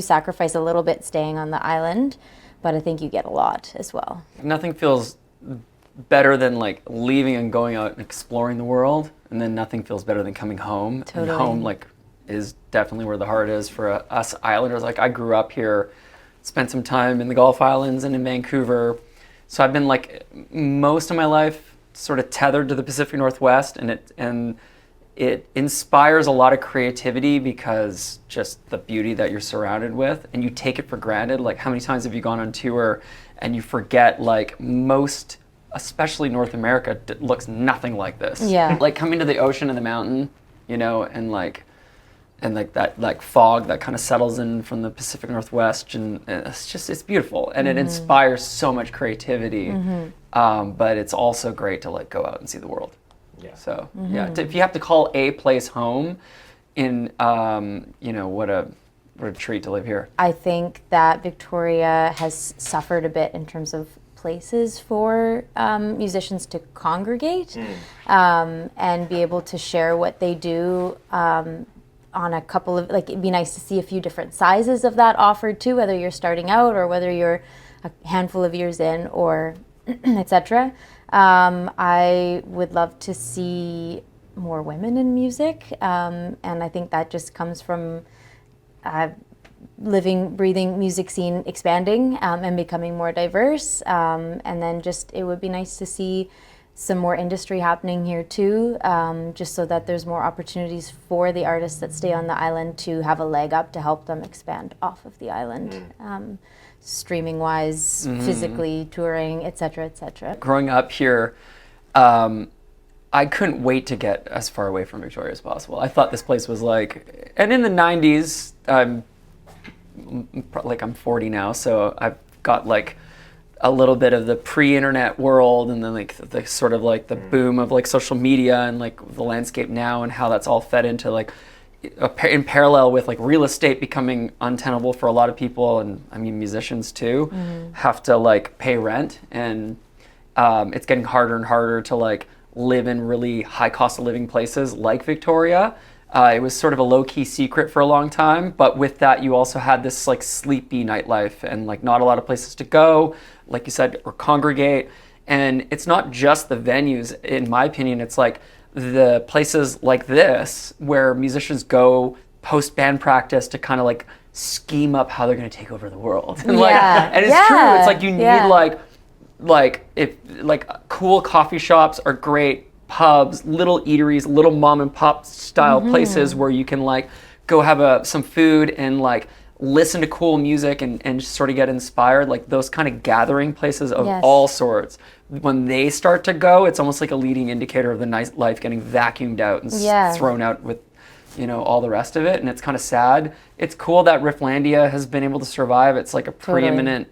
sacrifice a little bit staying on the island, but I think you get a lot as well. Nothing feels better than like leaving and going out and exploring the world, and then nothing feels better than coming home. Totally. And home like is definitely where the heart is for us islanders. Like I grew up here, spent some time in the Gulf Islands and in Vancouver, so I've been like most of my life sort of tethered to the Pacific Northwest, and it inspires a lot of creativity because just the beauty that you're surrounded with, and you take it for granted. Like how many times have you gone on tour and you forget like most, especially North America, looks nothing like this. Yeah. Like coming to the ocean and the mountain, you know, and that like fog that kind of settles in from the Pacific Northwest, and it's beautiful, and it inspires so much creativity. But it's also great to like go out and see the world. Yeah. So if you have to call a place home, in you know, what a treat to live here. I think that Victoria has suffered a bit in terms of places for musicians to congregate and be able to share what they do on a couple of, like, it'd be nice to see a few different sizes of that offered too, whether you're starting out or whether you're a handful of years in, or etc. I would love to see more women in music, and I think that just comes from living, breathing music scene expanding and becoming more diverse. And then just, it would be nice to see some more industry happening here too, just so that there's more opportunities for the artists that stay on the island to have a leg up to help them expand off of the island. Streaming wise, physically, touring, etc., etc. Growing up here, I couldn't wait to get as far away from Victoria as possible. I thought this place was like, and in the 90s, I'm 40 now, so I've got like a little bit of the pre-internet world, and then like the sort of like the boom of like social media and like the landscape now, and how that's all fed into like in parallel with like real estate becoming untenable for a lot of people, and I mean musicians too have to like pay rent, and it's getting harder and harder to like live in really high cost of living places like Victoria. It was sort of a low-key secret for a long time, but with that you also had this like sleepy nightlife and like not a lot of places to go, like you said, or congregate. And it's not just the venues, in my opinion, it's like the places like this where musicians go post band practice to kind of like scheme up how they're going to take over the world. And and it's true. It's like you need like cool coffee shops are great, pubs, little eateries, little mom and pop style places where you can like go have some food and like listen to cool music and just sort of get inspired. Like those kind of gathering places of all sorts, when they start to go, it's almost like a leading indicator of the life getting vacuumed out and thrown out with, you know, all the rest of it. And it's kind of sad. It's cool that Rifflandia has been able to survive. It's like a preeminent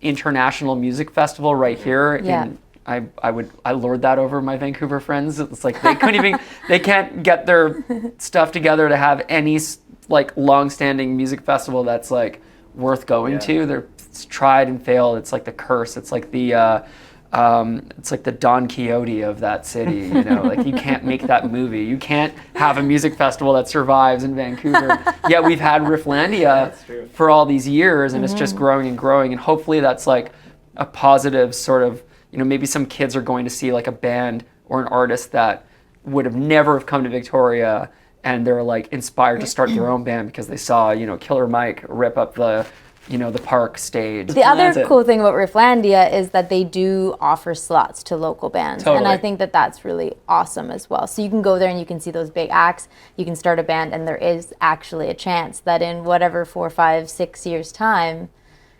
international music festival right here. And I lord that over my Vancouver friends. It's like they couldn't even, they can't get their stuff together to have any like long-standing music festival that's like worth going to. They're tried and failed. It's like the curse. It's like the Don Quixote of that city. You know, like you can't make that movie. You can't have a music festival that survives in Vancouver. Yet we've had Rifflandia for all these years, and it's just growing and growing. And hopefully that's like a positive sort of, you know, maybe some kids are going to see like a band or an artist that would have never have come to Victoria, and they're like inspired to start their own band because they saw, you know, Killer Mike rip up the, you know, the park stage. The other cool thing about Rifflandia is that they do offer slots to local bands. And I think that that's really awesome as well. So you can go there and you can see those big acts, you can start a band, and there is actually a chance that in whatever 4, 5, 6 years time,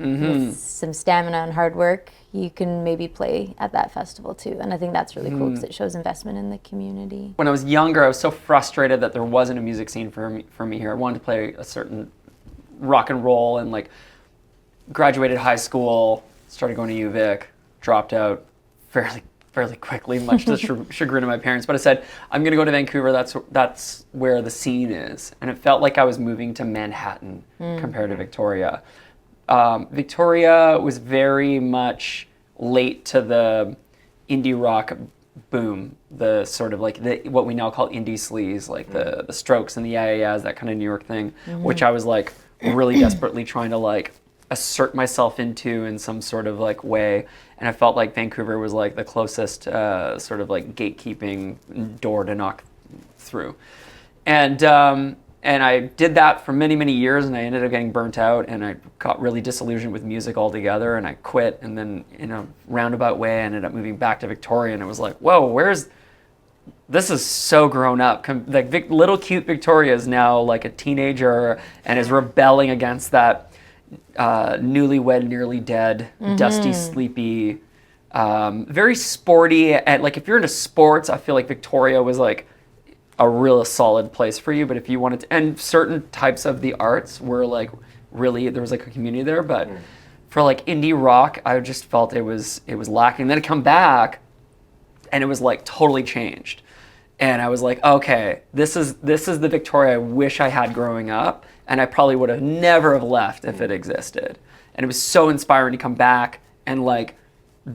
with some stamina and hard work, you can maybe play at that festival too. And I think that's really cool because it shows investment in the community. When I was younger, I was so frustrated that there wasn't a music scene for me here. I wanted to play a certain rock and roll, and like graduated high school, started going to UVic, dropped out fairly quickly, much to the chagrin of my parents. But I said, I'm going to go to Vancouver. That's where the scene is. And it felt like I was moving to Manhattan compared to Victoria. Victoria was very much late to the indie rock boom, the sort of like what we now call indie sleaze, like the Strokes and the Yeah, that kind of New York thing, which I was like really desperately trying to like assert myself into in some sort of like way. And I felt like Vancouver was like the closest sort of like gatekeeping door to knock through. And I did that for many, many years, and I ended up getting burnt out, and I got really disillusioned with music altogether, and I quit. And then in a roundabout way, I ended up moving back to Victoria, and it was like, whoa, this is so grown up. Like little cute Victoria is now like a teenager and is rebelling against that newlywed, nearly dead, dusty, sleepy, very sporty. And like if you're into sports, I feel like Victoria was like a real solid place for you. But if you wanted to, and certain types of the arts were like really, there was like a community there. But for like indie rock, I just felt it was lacking. Then I come back, and it was like totally changed. And I was like, okay, this is the Victoria I wish I had growing up, and I probably would have never have left if it existed. And it was so inspiring to come back and like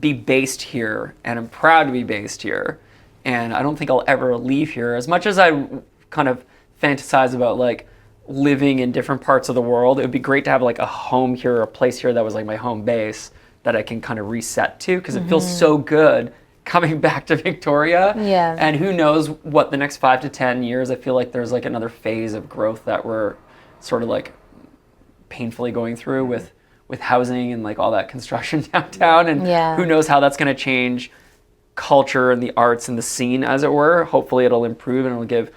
be based here, and I'm proud to be based here. And I don't think I'll ever leave here. As much as I kind of fantasize about like living in different parts of the world, it would be great to have like a home here, a place here that was like my home base that I can kind of reset to, because it feels so good coming back to Victoria. Yeah. And who knows what the next 5 to 10 years, I feel like there's like another phase of growth that we're sort of like painfully going through with housing and like all that construction downtown. And who knows how that's going to change culture and the arts and the scene, as it were. Hopefully it'll improve, and it'll give,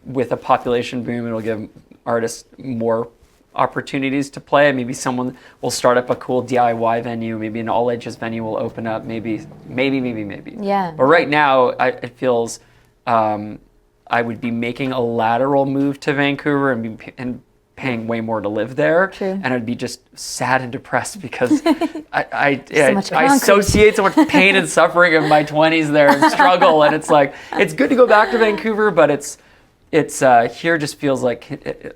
with a population boom, it'll give artists more opportunities to play. Maybe someone will start up a cool DIY venue. Maybe an all ages venue will open up. Maybe. Yeah. But right now, it feels I would be making a lateral move to Vancouver and paying way more to live there. True. And I'd be just sad and depressed because I associate so much pain and suffering in my 20s there and struggle. And it's like, it's good to go back to Vancouver, but it's here just feels like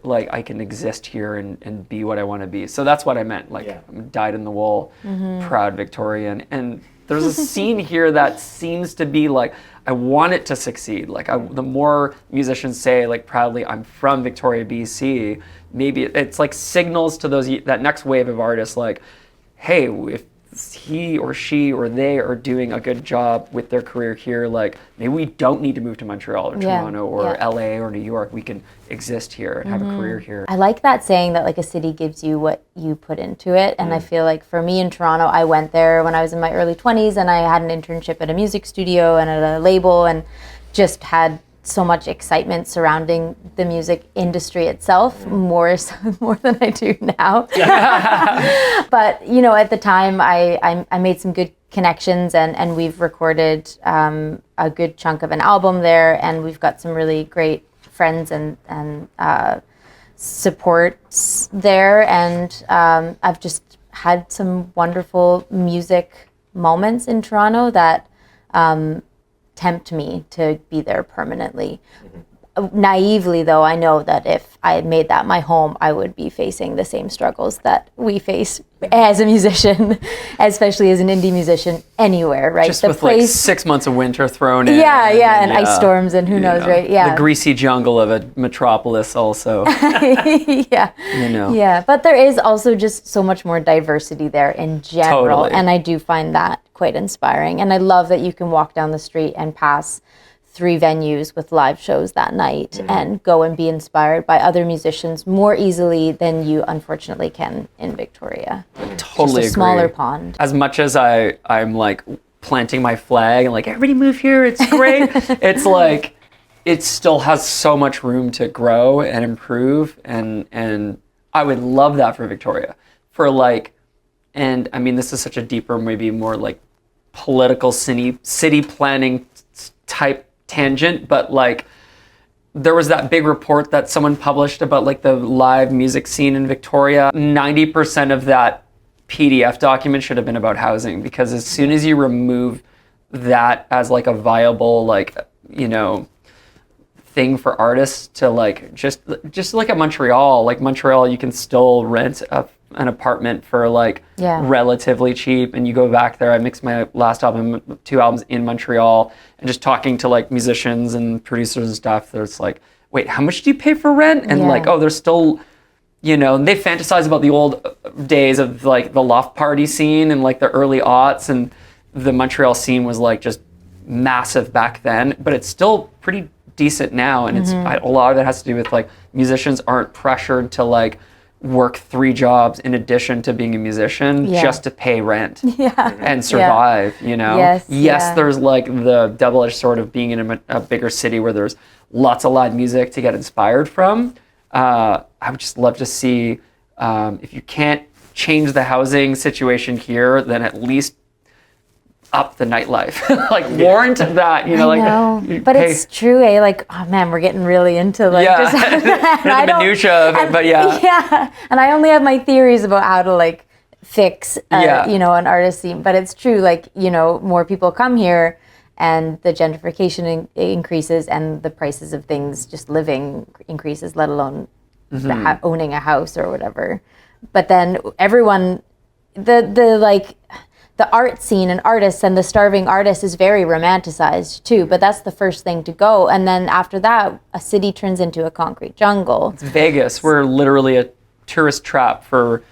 I can exist here and be what I want to be. So that's what I meant. Like, I'm dyed in the wool, proud Victorian. And there's a scene here that seems to be like, I want it to succeed. Like the more musicians say like proudly, I'm from Victoria, BC, maybe it's like signals to that next wave of artists like, hey, if he or she or they are doing a good job with their career here, like maybe we don't need to move to Montreal or Toronto or LA or New York. We can exist here and have a career here. I like that saying that like a city gives you what you put into it. And I feel like for me in Toronto, I went there when I was in my early 20s, and I had an internship at a music studio and at a label, and just had so much excitement surrounding the music industry itself, more than I do now. But you know, at the time, I made some good connections, and we've recorded a good chunk of an album there, and we've got some really great friends and supports there, and I've just had some wonderful music moments in Toronto that tempt me to be there permanently. Naively, though, I know that if I had made that my home, I would be facing the same struggles that we face as a musician, especially as an indie musician anywhere, right? Just with like 6 months of winter thrown in. And ice storms and who knows, right? Yeah. The greasy jungle of a metropolis also. Yeah, but there is also just so much more diversity there in general. Totally. And I do find that quite inspiring. And I love that you can walk down the street and pass 3 venues with live shows that night and go and be inspired by other musicians more easily than you unfortunately can in Victoria. Totally just a smaller pond. As much as I'm like planting my flag and like, everybody move here, it's great. It's like, it still has so much room to grow and improve. And I would love that for Victoria. For like, and I mean, this is such a deeper, maybe more like political city planning type tangent, but like there was that big report that someone published about like the live music scene in Victoria. 90% of that PDF document should have been about housing, because as soon as you remove that as like a viable, like, you know, thing for artists to like just like at Montreal, you can still rent an apartment for like relatively cheap, and you go back there. I mixed my last album, 2 albums in Montreal, and just talking to like musicians and producers and stuff, there's like, wait, how much do you pay for rent? And like, oh, there's still you know, they fantasize about the old days of like the loft party scene and like the early aughts, and the Montreal scene was like just massive back then, but it's still pretty decent now. And it's a lot of it has to do with like musicians aren't pressured to like work 3 jobs in addition to being a musician just to pay rent and survive, you know? Yes, there's like the double-edged sword of being in a bigger city where there's lots of live music to get inspired from. I would just love to see, if you can't change the housing situation here, then at least up the nightlife, like warrant that, you know, like. But it's true, eh? Like, oh man, we're getting really into like just the minutia of it, but and I only have my theories about how to like fix, you know, an artist scene. But it's true, like, you know, more people come here, and the gentrification increases, and the prices of things, just living, increases. Let alone owning a house or whatever. But then everyone, the art scene and artists and the starving artist is very romanticized too, but that's the first thing to go. And then after that, a city turns into a concrete jungle. It's Vegas. We're literally a tourist trap for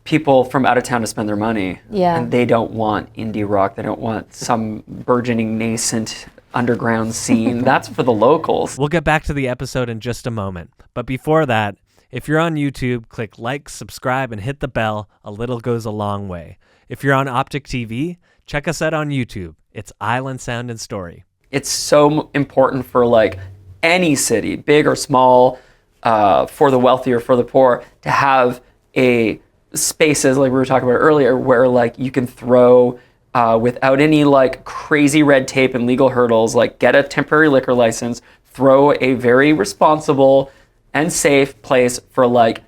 people from out of town to spend their money. And they don't want indie rock. They don't want some burgeoning, nascent underground scene. That's for the locals. We'll get back to the episode in just a moment. But before that, if you're on YouTube, click like, subscribe, and hit the bell. A little goes a long way. If you're on Optic TV, check us out on YouTube. It's Island Sound and Story. It's so important for like any city, big or small, for the wealthy or for the poor, to have a spaces like we were talking about earlier, where like you can throw without any like crazy red tape and legal hurdles, like get a temporary liquor license, throw a very responsible and safe place for like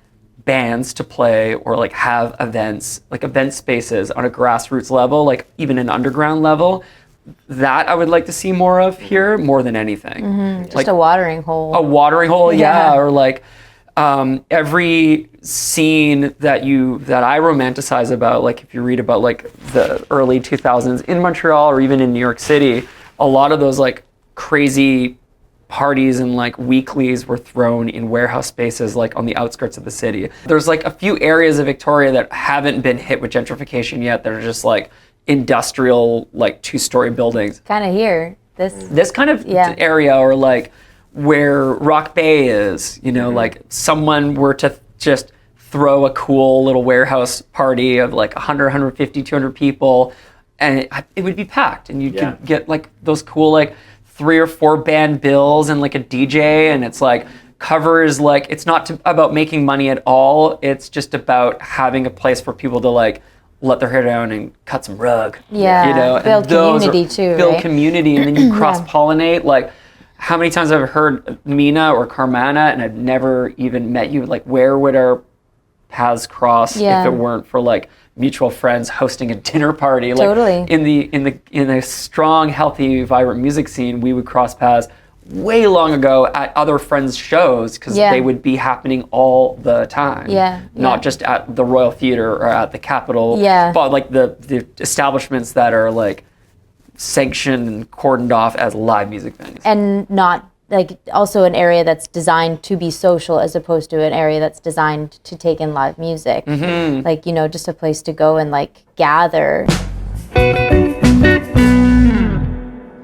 bands to play, or like have events, like event spaces on a grassroots level, like even an underground level. That I would like to see more of here, more than anything. Just like a watering hole. A watering hole, or like every scene that I romanticize about, like if you read about like the early 2000s in Montreal or even in New York City, a lot of those like crazy parties and like weeklies were thrown in warehouse spaces like on the outskirts of the city. There's like a few areas of Victoria that haven't been hit with gentrification yet that are just like industrial, like 2-story buildings. Kind of here. This kind of area, or like where Rock Bay is, you know, like someone were to just throw a cool little warehouse party of like 100, 150, 200 people, and it would be packed, and you could get like those cool like 3 or 4 band bills and like a DJ, and it's like covers, like it's not about making money at all. It's just about having a place for people to like let their hair down and cut some rug. You know, build community too. Build community, and then you cross pollinate. Like, how many times I've heard Miina or Carmana, and I've never even met you. Like, where would our paths cross if it weren't for like mutual friends hosting a dinner party? Like in the strong, healthy, vibrant music scene, we would cross paths way long ago at other friends' shows, because they would be happening all the time. Not just at the Royal Theatre or at the Capitol, but like the establishments that are like sanctioned and cordoned off as live music venues. And not like also an area that's designed to be social, as opposed to an area that's designed to take in live music. Like, you know, just a place to go and like gather.